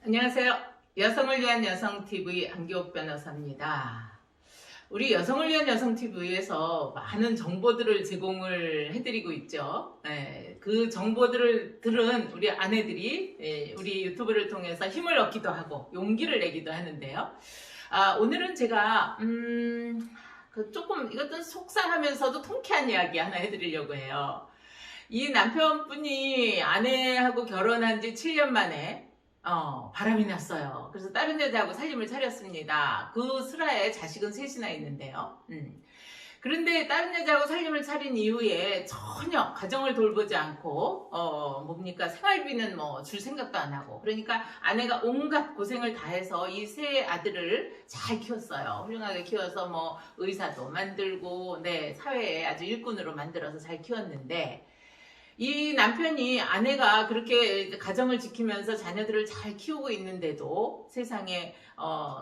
안녕하세요. 여성을 위한 여성TV 안기옥 변호사입니다. 우리 여성을 위한 여성TV에서 많은 정보들을 제공을 해드리고 있죠. 그 정보들을 들은 우리 아내들이 우리 유튜브를 통해서 힘을 얻기도 하고 용기를 내기도 하는데요. 오늘은 제가 조금 이것도 속상하면서도 통쾌한 이야기 하나 해드리려고 해요. 이 남편분이 아내하고 결혼한 지 7년 만에 바람이 났어요. 그래서 다른 여자하고 살림을 차렸습니다. 그 슬하에 자식은 셋이나 있는데요. 그런데 다른 여자하고 살림을 차린 이후에 전혀 가정을 돌보지 않고 생활비는 줄 생각도 안 하고, 그러니까 아내가 온갖 고생을 다해서 이 세 아들을 잘 키웠어요. 훌륭하게 키워서 의사도 만들고 사회에 아주 일꾼으로 만들어서 잘 키웠는데, 이 남편이 아내가 그렇게 가정을 지키면서 자녀들을 잘 키우고 있는데도 세상에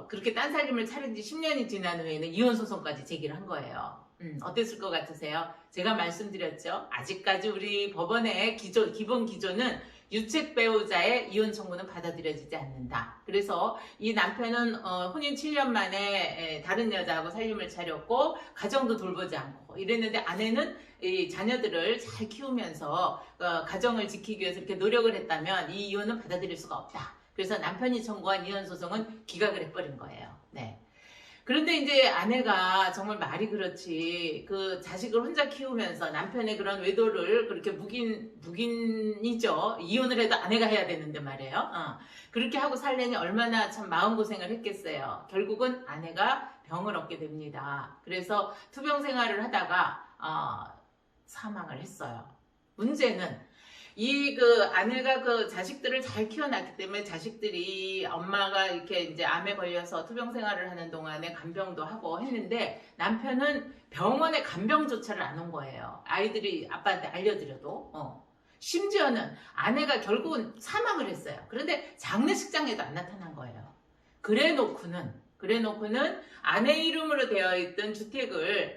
그렇게 딴 살림을 차린 지 10년이 지난 후에는 이혼소송까지 제기를 한 거예요. 어땠을 것 같으세요? 제가 말씀드렸죠. 아직까지 우리 법원의 기본 기조는 유책 배우자의 이혼 청구는 받아들여지지 않는다. 그래서 이 남편은 혼인 7년 만에 다른 여자하고 살림을 차렸고 가정도 돌보지 않고 이랬는데, 아내는 이 자녀들을 잘 키우면서 가정을 지키기 위해서 이렇게 노력을 했다면 이 이혼은 받아들일 수가 없다. 그래서 남편이 청구한 이혼 소송은 기각을 해버린 거예요. 그런데 이제 아내가 정말 말이 그렇지, 그 자식을 혼자 키우면서 남편의 그런 외도를 그렇게 묵인이죠. 이혼을 해도 아내가 해야 되는데 말이에요. 그렇게 하고 살려니 얼마나 참 마음고생을 했겠어요. 결국은 아내가 병을 얻게 됩니다. 그래서 투병 생활을 하다가 사망을 했어요. 문제는 아내가 그 자식들을 잘 키워놨기 때문에 자식들이 엄마가 이렇게 이제 암에 걸려서 투병 생활을 하는 동안에 간병도 하고 했는데, 남편은 병원에 간병조차를 안 온 거예요. 아이들이 아빠한테 알려드려도. 심지어는 아내가 결국은 사망을 했어요. 그런데 장례식장에도 안 나타난 거예요. 그래놓고는 아내 이름으로 되어 있던 주택을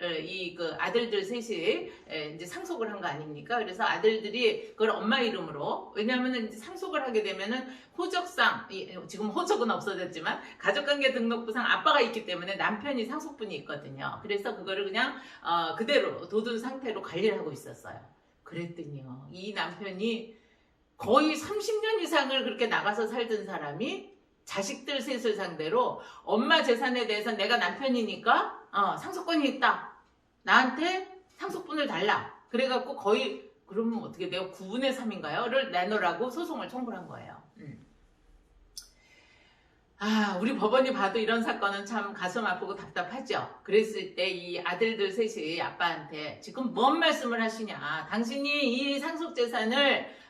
그 아들들 셋이 이제 상속을 한 거 아닙니까? 그래서 아들들이 그걸 엄마 이름으로, 왜냐하면 이제 상속을 하게 되면은 호적상, 지금 호적은 없어졌지만 가족관계 등록부상 아빠가 있기 때문에 남편이 상속분이 있거든요. 그래서 그거를 그냥 그대로 둬둔 상태로 관리를 하고 있었어요. 그랬더니요, 이 남편이 거의 30년 이상을 그렇게 나가서 살던 사람이 자식들 셋을 상대로 엄마 재산에 대해서 내가 남편이니까 상속권이 있다, 나한테 상속분을 달라, 그래갖고 거의, 그러면 어떻게 돼요? 9분의 3인가요? 를 내놓으라고 소송을 청구를 한 거예요. 우리 법원이 봐도 이런 사건은 참 가슴 아프고 답답하죠. 그랬을 때 이 아들들 셋이 아빠한테 지금 뭔 말씀을 하시냐, 당신이 이 상속재산을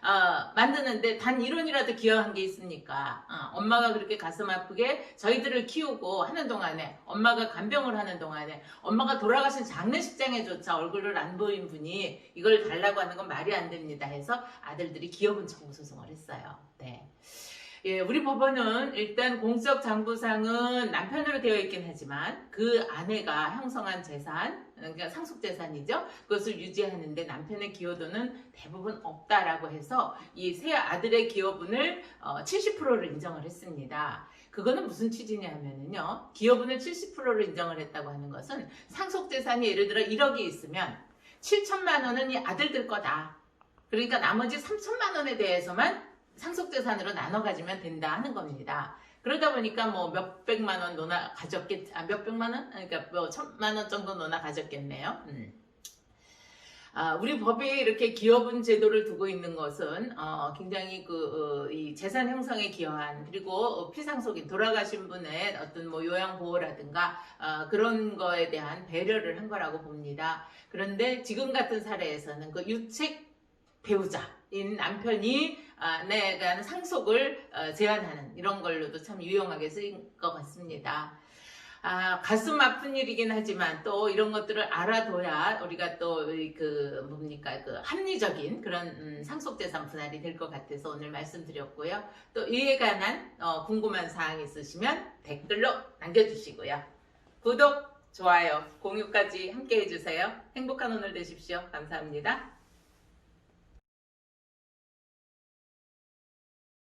만드는데 단 1원이라도 기여한 게 있습니까? 엄마가 그렇게 가슴 아프게 저희들을 키우고 하는 동안에, 엄마가 간병을 하는 동안에, 엄마가 돌아가신 장례식장에조차 얼굴을 안 보인 분이 이걸 달라고 하는 건 말이 안 됩니다 해서 아들들이 기여분 청구 소송을 했어요. 우리 법원은 일단 공적 장부상은 남편으로 되어 있긴 하지만 그 아내가 형성한 재산, 그러니까 상속재산이죠. 그것을 유지하는데 남편의 기여도는 대부분 없다라고 해서 이 세 아들의 기여분을 70%를 인정을 했습니다. 그거는 무슨 취지냐면요, 기여분을 70%를 인정을 했다고 하는 것은 상속재산이 예를 들어 1억이 있으면 7천만 원은 이 아들들 거다. 그러니까 나머지 3천만 원에 대해서만 상속재산으로 나눠 가지면 된다 하는 겁니다. 그러다 보니까 몇백만 원 노나 몇백만 원? 그러니까 1,000만 원 정도 노나 가졌겠네요. 우리 법이 이렇게 기여분 제도를 두고 있는 것은 굉장히 이 재산 형성에 기여한, 그리고 피상속인, 돌아가신 분의 어떤 요양보호라든가 그런 거에 대한 배려를 한 거라고 봅니다. 그런데 지금 같은 사례에서는 그 유책 배우자인 남편이 내가 상속을 제한하는 이런 걸로도 참 유용하게 쓰인 것 같습니다. 가슴 아픈 일이긴 하지만 또 이런 것들을 알아둬야 우리가 또 합리적인 그런 상속재산 분할이 될 것 같아서 오늘 말씀드렸고요. 또 이에 관한 궁금한 사항 있으시면 댓글로 남겨주시고요. 구독, 좋아요, 공유까지 함께 해주세요. 행복한 오늘 되십시오. 감사합니다.